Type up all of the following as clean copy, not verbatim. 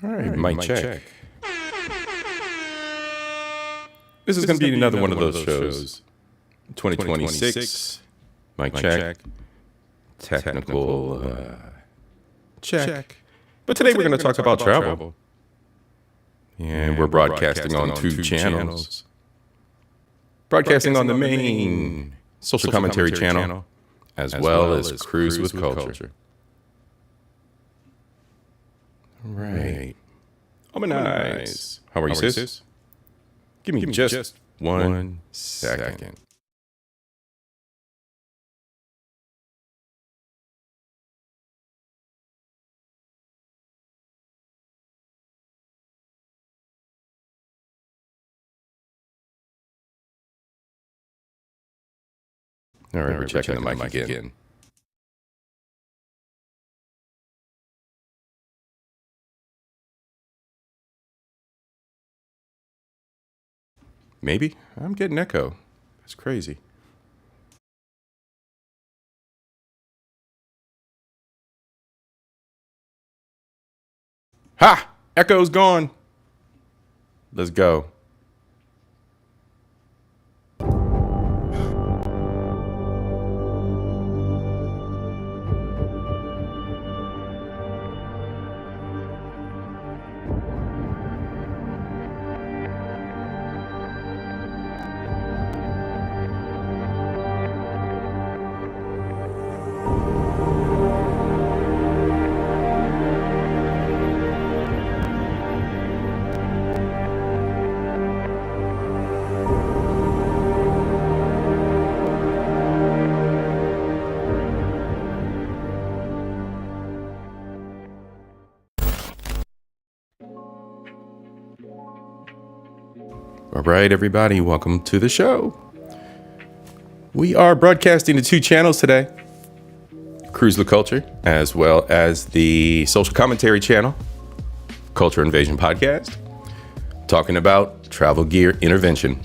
All right, mic check. This is going to be another one of those shows. 2026, mic check, technical check. But today we're going to talk about travel. And we're broadcasting on two channels. Broadcasting on the main social commentary channel, as well as Cruise with Culture. All right. Nice. How are you, sis? Give me just 1 second. All right, we're checking the mic again. Maybe? I'm getting echo. That's crazy. Ha! Echo's gone. Let's go. All right, everybody, welcome to the show. We are broadcasting to two channels today, Cruise with Culture, as well as the social commentary channel, Culture Invasion Podcast, talking about travel gear intervention.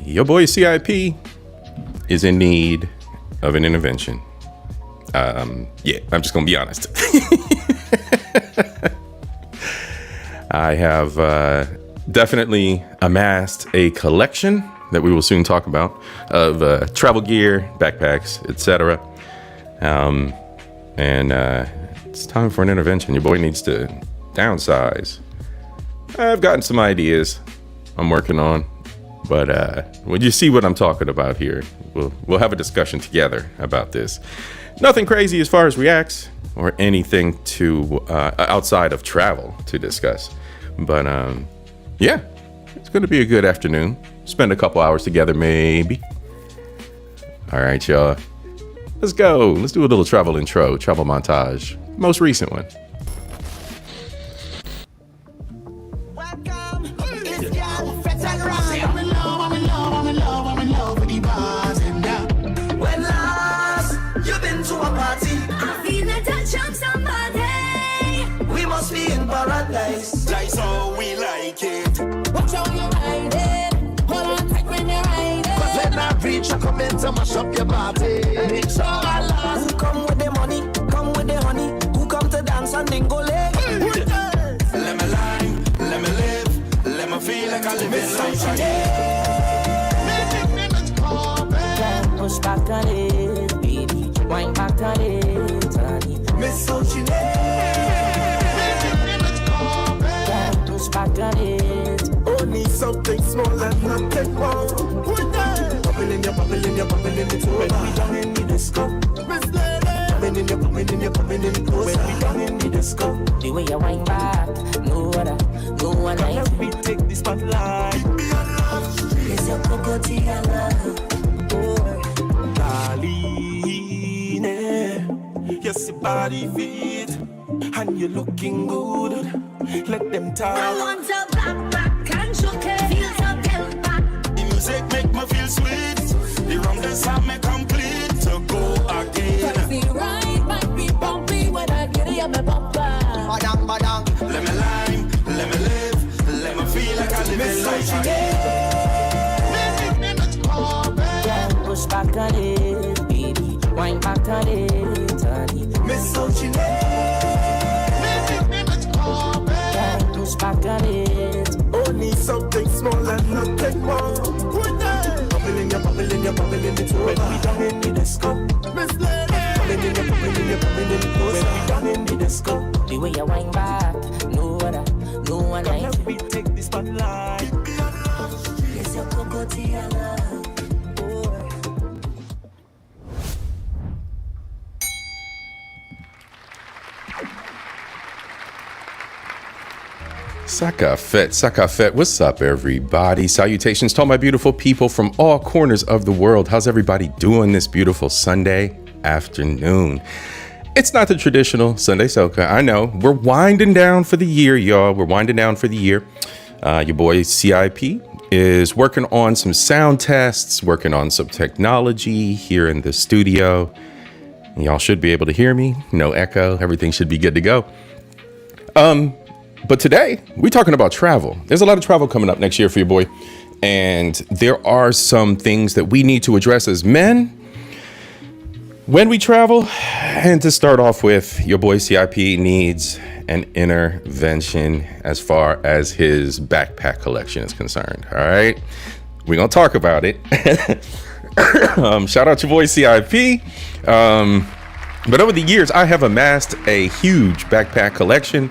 Your boy CIP is in need of an intervention. I'm just going to be honest. I have definitely amassed a collection that we will soon talk about of travel gear, backpacks, etc. And it's time for an intervention. Your boy needs to downsize. I've gotten some ideas I'm working on, but when you see what I'm talking about here, we'll have a discussion together about this. Nothing crazy as far as reacts or anything to outside of travel to discuss, but yeah, it's going to be a good afternoon. Spend a couple hours together, maybe. All right, y'all. Let's go. Let's do a little travel intro, travel montage. Most recent one. Welcome. It's Gal, Fred and Ryan. I'm in love with the bars and that. When last you've been to a party, I feel the touch of somebody. We must be in paradise. That's how we like it. Watch how you ride it. Hold on tight when you ride it. But when I reach, I come in to mash up your party. Make sure I last. Who come with the money? Come with the honey. Who come to dance and dingo leg? Let me lie, let me live, let me feel like I live in life again. Push back on it, baby. Wind back on it, honey. Miss back on it. Only something small and nothing more. Popping in your popping in it. When we down in the disco, Miss Lady. Popping in close. When we down in the disco, the way you wind back, no one like me. Take the spotlight. Keep me alive. It's your cocotia love. Darling, yes, your body fit, and you're looking good. Let them talk. I want a back and shook it. Feel so built back. The music make me feel sweet. The rum the sound me complete to go again. The ride might be bumpy when I get it on my bumper. Badang. Let me lime, let me live, let me feel like I live in life again. Push back on it, baby. Wind back on it, honey. Miss Sochine. you're coming in closer. When we down in the disco, The way you wind back, no other, no one come like let me take the spotlight. It's your Coco Tiana. Sakafet. What's up, everybody? Salutations to all my beautiful people from all corners of the world. How's everybody doing this beautiful Sunday afternoon? It's not the traditional Sunday soca. I know. We're winding down for the year, y'all. We're winding down for the year. Your boy CIP is working on some sound tests, working on some technology here in the studio. Y'all should be able to hear me. No echo. Everything should be good to go. But today, we're talking about travel. There's a lot of travel coming up next year for your boy. And there are some things that we need to address as men when we travel. And to start off with, your boy CIP needs an intervention as far as his backpack collection is concerned. All right? We're going to talk about it. Shout out your boy CIP. But over the years, I have amassed a huge backpack collection.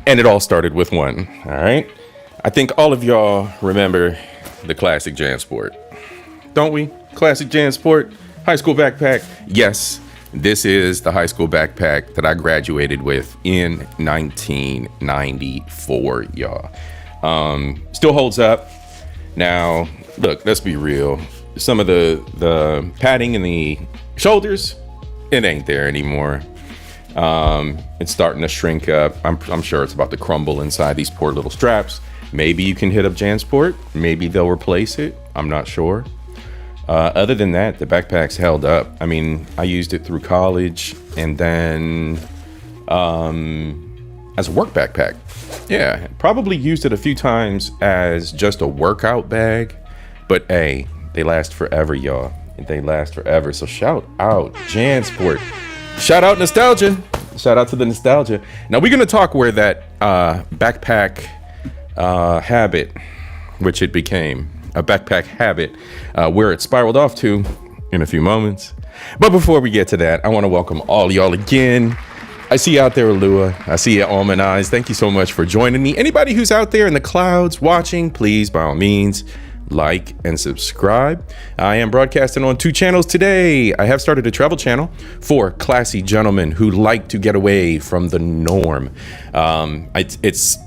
And it all started with one, all right? I think all of y'all remember the classic JanSport, don't we? Classic JanSport, high school backpack. Yes, this is the high school backpack that I graduated with in 1994, y'all. Still holds up. Now, look, let's be real. Some of the padding in the shoulders, it ain't there anymore. It's starting to shrink up. I'm sure it's about to crumble inside these poor little straps. Maybe you can hit up JanSport. Maybe they'll replace it. I'm not sure. Other than that, the backpack's held up. I mean, I used it through college and then as a work backpack. Yeah, probably used it a few times as just a workout bag. But hey, they last forever, y'all. They last forever. So shout out JanSport. Shout out nostalgia. Shout out to the nostalgia. Now we're going to talk where that backpack habit, which it became a backpack habit, where it spiraled off to in a few moments. But before we get to that, I want to welcome all y'all again. I see you out there, Alua. I see you, Almond Eyes. Thank you so much for joining me. Anybody who's out there in the clouds watching, please, by all means, like and subscribe. I am broadcasting on 2 channels today. I have started a travel channel for classy gentlemen who like to get away from the norm. It's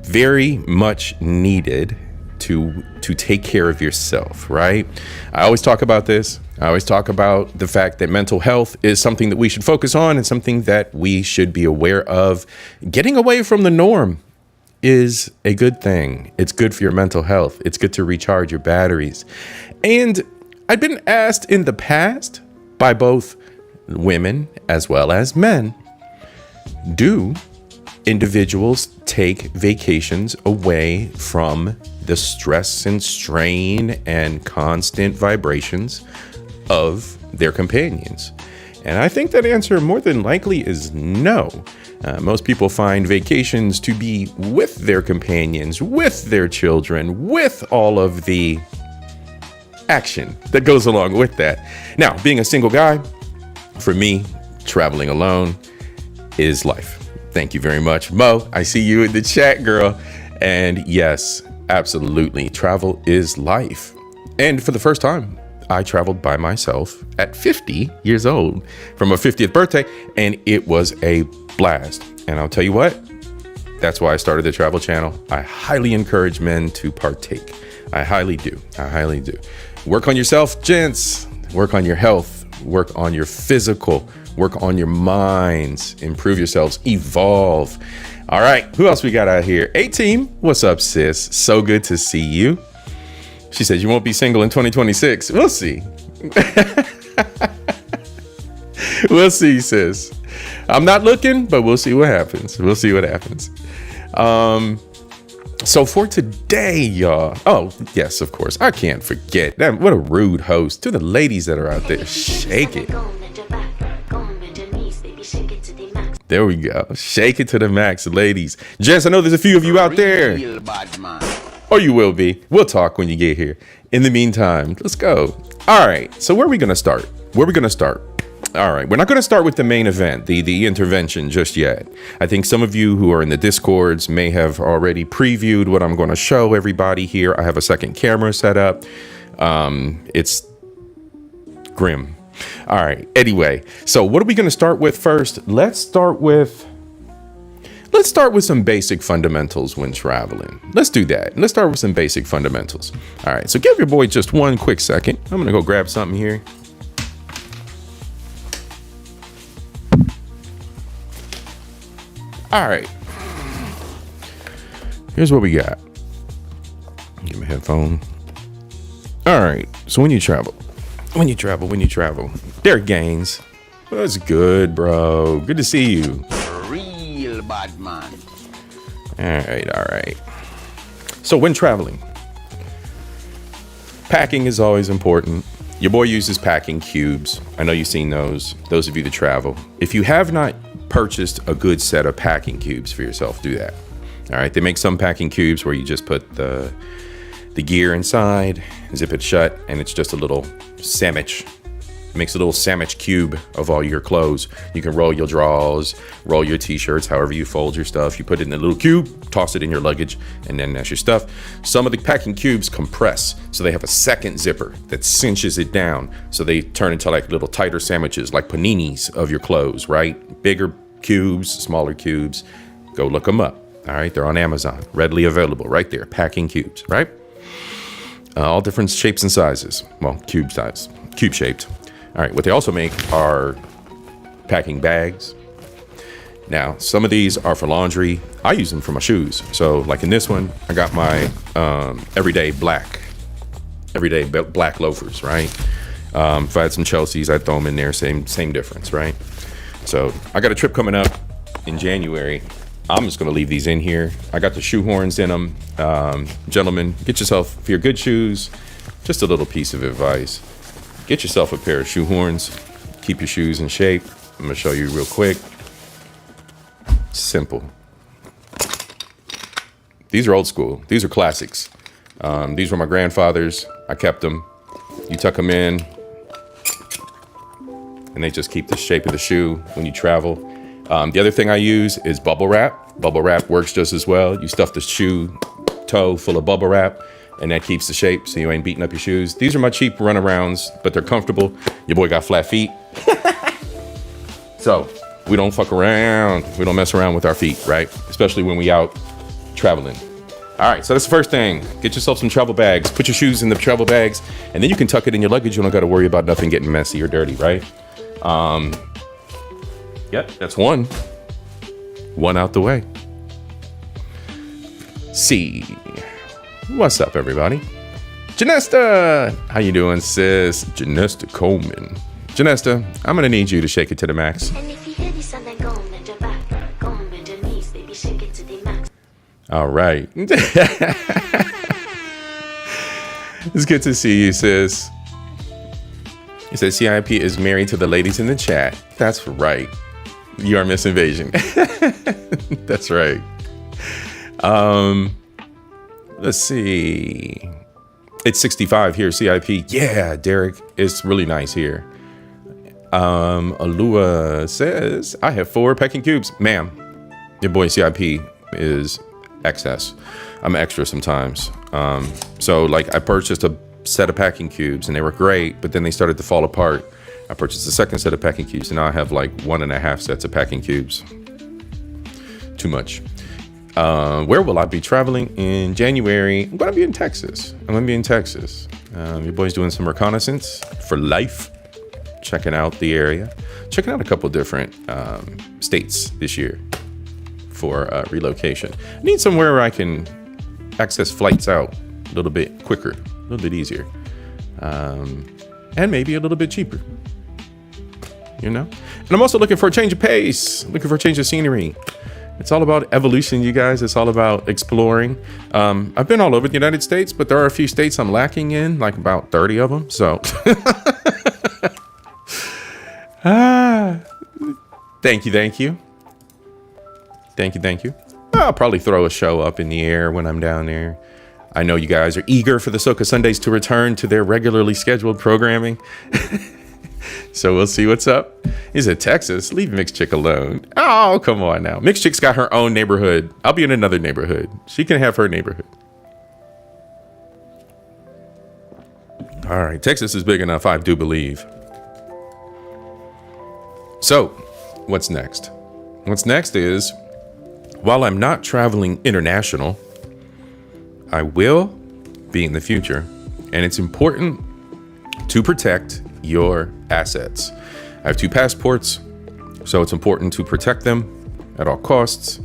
very much needed to take care of yourself, right? I always talk about this. I always talk about the fact that mental health is something that we should focus on and something that we should be aware of. Getting away from the norm is a good thing. It's good for your mental health. It's good to recharge your batteries. And I've been asked in the past by both women as well as men, do individuals take vacations away from the stress and strain and constant vibrations of their companions? And I think that answer more than likely is no. Most people find vacations to be with their companions, with their children, with all of the action that goes along with that. Now, being a single guy, for me, traveling alone is life. Thank you very much, Mo. I see you in the chat, girl. And yes, absolutely, travel is life. And for the first time, I traveled by myself at 50 years old for my 50th birthday, and it was a blast. And I'll tell you what, that's why I started the travel channel. I highly encourage men to partake. I highly do. I highly do. Work on yourself, gents. Work on your health. Work on your physical. Work on your minds. Improve yourselves. Evolve. All right, who else we got out here? A-Team, what's up, sis? So good to see you. She says you won't be single in 2026. We'll see. We'll see, sis. I'm not looking, but we'll see what happens. We'll see what happens. So for today, y'all. Oh, yes, of course. I can't forget that. What a rude host. To the ladies that are out there, shake it. There we go. Shake it to the max, ladies. Gents, I know there's a few of you out there. Or you will be. We'll talk when you get here. In the meantime, let's go. All right. So where are we going to start? All right, we're not going to start with the main event, the intervention just yet. I think some of you who are in the Discords may have already previewed what I'm going to show everybody here. I have a second camera set up. It's grim. All right, anyway, so what are we going to start with first? Let's start with some basic fundamentals when traveling. Let's do that. Let's start with some basic fundamentals. All right, so give your boy just one quick second. I'm going to go grab something here. All right, here's what we got. Give me a headphone. All right, so when you travel, Derek Gaines, what's good, bro? Good to see you. Real bad man. All right. So when traveling, packing is always important. Your boy uses packing cubes. I know you've seen those of you that travel. If you have not purchased a good set of packing cubes for yourself, do that. All right, they make some packing cubes where you just put the gear inside, zip it shut, and it's just a little sandwich. It makes a little sandwich cube of all your clothes. You can roll your drawers, roll your t-shirts, however you fold your stuff. You put it in a little cube, toss it in your luggage, and then that's your stuff. Some of the packing cubes compress, so they have a second zipper that cinches it down, so they turn into like little tighter sandwiches, like paninis of your clothes, right? Bigger cubes, smaller cubes. Go look them up. All right, they're on Amazon, readily available right there. Packing cubes, right? All different shapes and sizes. Well, cube size, cube shaped. All right, what they also make are packing bags. Now, some of these are for laundry. I use them for my shoes. So like in this one, I got my everyday black loafers, right? If I had some Chelseas, I'd throw them in there, same difference, right? So I got a trip coming up in January. I'm just gonna leave these in here. I got the shoe horns in them. Gentlemen, get yourself, for your good shoes, just a little piece of advice. Get yourself a pair of shoe horns. Keep your shoes in shape. I'm gonna show you real quick. Simple. These are old school. These are classics. These were my grandfather's. I kept them. You tuck them in, and they just keep the shape of the shoe when you travel. The other thing I use is bubble wrap. Bubble wrap works just as well. You stuff the shoe toe full of bubble wrap, and that keeps the shape so you ain't beating up your shoes. These are my cheap runarounds, but they're comfortable. Your boy got flat feet. So we don't fuck around. We don't mess around with our feet, right? Especially when we out traveling. All right, so that's the first thing. Get yourself some travel bags. Put your shoes in the travel bags, and then you can tuck it in your luggage. You don't got to worry about nothing getting messy or dirty, right? Yep, that's one. One out the way. C. What's up, everybody? Janesta! How you doing, sis? Janesta Coleman. Janesta, I'm gonna need you to shake it to the max. And if you hear this song, then go and bend your back. Go and bend your knees, baby, shake it to the max. All right. It's good to see you, sis. You said CIP is married to the ladies in the chat. That's right. You are Miss Invasion. That's right. Let's see. It's 65 here, CIP. Yeah, Derek, it's really nice here. Alua says, I have 4 packing cubes. Ma'am, your boy CIP is excess. I'm extra sometimes. So like I purchased a set of packing cubes and they were great, but then they started to fall apart. I purchased a second set of packing cubes and now I have like 1.5 sets of packing cubes. Too much. Where will I be traveling in January? I'm going to be in Texas. Your boy's doing some reconnaissance for life. Checking out the area. Checking out a couple different states this year for relocation. I need somewhere where I can access flights out a little bit quicker, a little bit easier. And maybe a little bit cheaper. You know? And I'm also looking for a change of pace, looking for a change of scenery. It's all about evolution, you guys. It's all about exploring. I've been all over the United States, but there are a few states I'm lacking in, like about 30 of them. So, thank you. I'll probably throw a show up in the air when I'm down there. I know you guys are eager for the Soca Sundays to return to their regularly scheduled programming. So we'll see what's up. He said, Texas, leave Mixed Chick alone. Oh, come on now. Mixed Chick's got her own neighborhood. I'll be in another neighborhood. She can have her neighborhood. All right. Texas is big enough, I do believe. So what's next? What's next is, while I'm not traveling international, I will be in the future. And it's important to protect your assets. I have 2 passports, so it's important to protect them at all costs.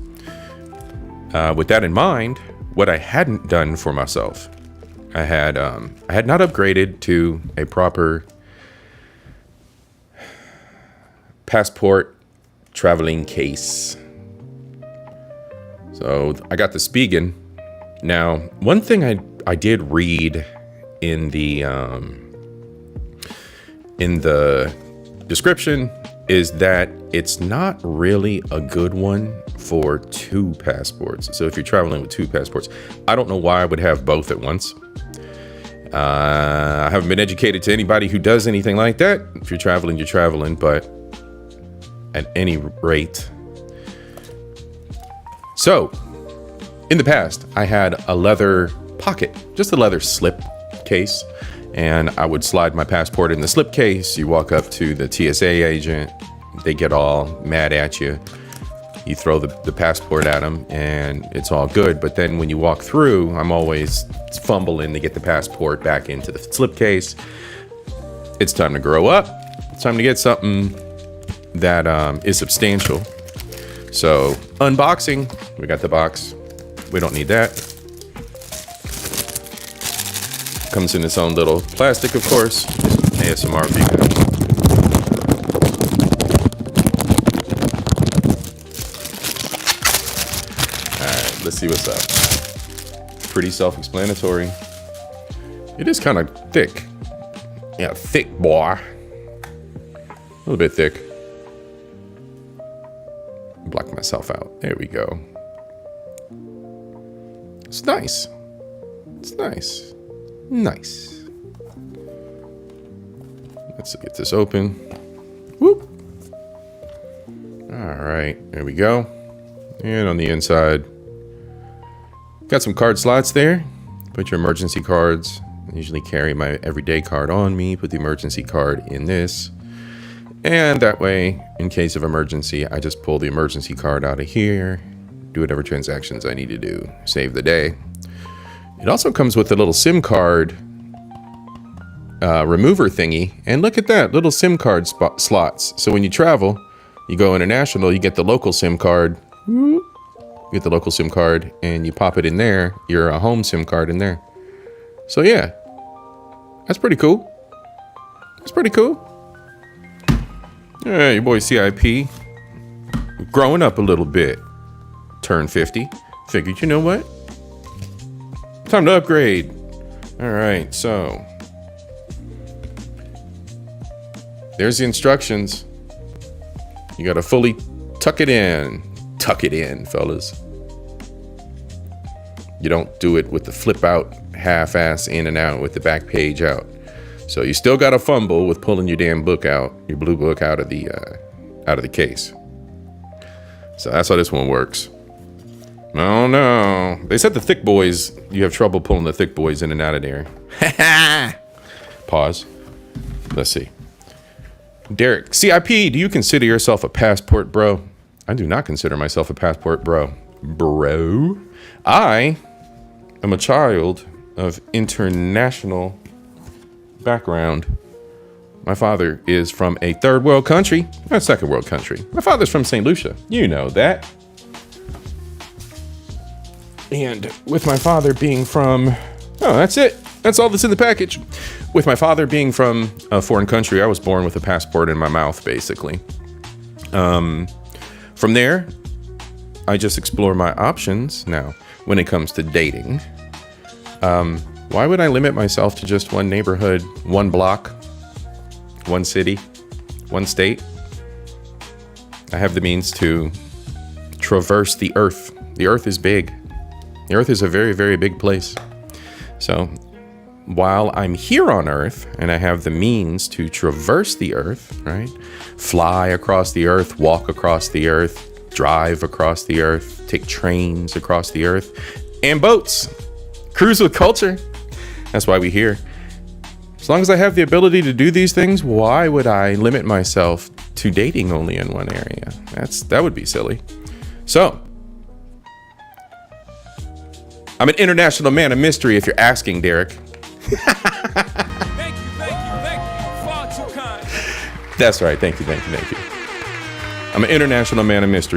With that in mind, what I hadn't done for myself, I had not upgraded to a proper passport traveling case. So I got the Spigen. Now, one thing I did read in the description is that it's not really a good one for 2 passports. So if you're traveling with 2 passports, I don't know why I would have both at once. I haven't been educated to anybody who does anything like that. If you're traveling, you're traveling, but at any rate. So in the past, I had a leather pocket, just a leather slip case, and I would slide my passport in the slip case. You walk up to the TSA agent, they get all mad at you. You throw the passport at them and it's all good. But then when you walk through, I'm always fumbling to get the passport back into the slip case. It's time to grow up. It's time to get something that is substantial. So unboxing, we got the box. We don't need that. Comes in its own little plastic, of course. ASMR vegan. Alright, let's see what's up. Pretty self-explanatory. It is kind of thick. Yeah, thick boy. A little bit thick. Block myself out. There we go. It's nice. It's nice. Nice. Let's get this open. Whoop. All right, there we go. And on the inside, got some card slots there. Put your emergency cards. I usually carry my everyday card on me. Put the emergency card in this. And that way, in case of emergency, I just pull the emergency card out of here, do whatever transactions I need to do, save the day. It also comes with a little SIM card remover thingy. And look at that, little SIM card slots. So when you travel, you go international, you get the local SIM card. You get the local SIM card and you pop it in there. Your home SIM card in there. So yeah, that's pretty cool. That's pretty cool. All right, your boy CIP. Growing up a little bit. Turned 50. Figured, you know what? Time to upgrade. All right, so there's the instructions. You got to fully tuck it in. Tuck it in, fellas. You don't do it with the flip out, half-ass in and out with the back page out. So you still got to fumble with pulling your damn book out, your blue book out of the case. So that's how this one works. Oh no. They said the thick boys, you have trouble pulling the thick boys in and out of there. Pause. Let's see. Derek, CIP, do you consider yourself a passport bro? I do not consider myself a passport bro. Bro? I am a child of international background. My father is from a third world country, a second world country. My father's from St. Lucia. You know that. And with my father being from, oh, that's it. That's all that's in the package. With my father being from a foreign country, I was born with a passport in my mouth, basically. From there, I just explore my options now when it comes to dating. Why would I limit myself to just one neighborhood, one block, one city, one state? I have the means to traverse the earth. The earth is big. The earth is a very, very big place. So while I'm here on Earth and I have the means to traverse the Earth, right? Fly across the Earth, walk across the Earth, drive across the Earth, take trains across the Earth, and boats. Cruise with culture. That's why we're here. As long as I have the ability to do these things, why would I limit myself to dating only in one area? That would be silly. So, I'm an international man of mystery, if you're asking, Derek. Thank you. Far too kind. That's right. Thank you. I'm an international man of mystery.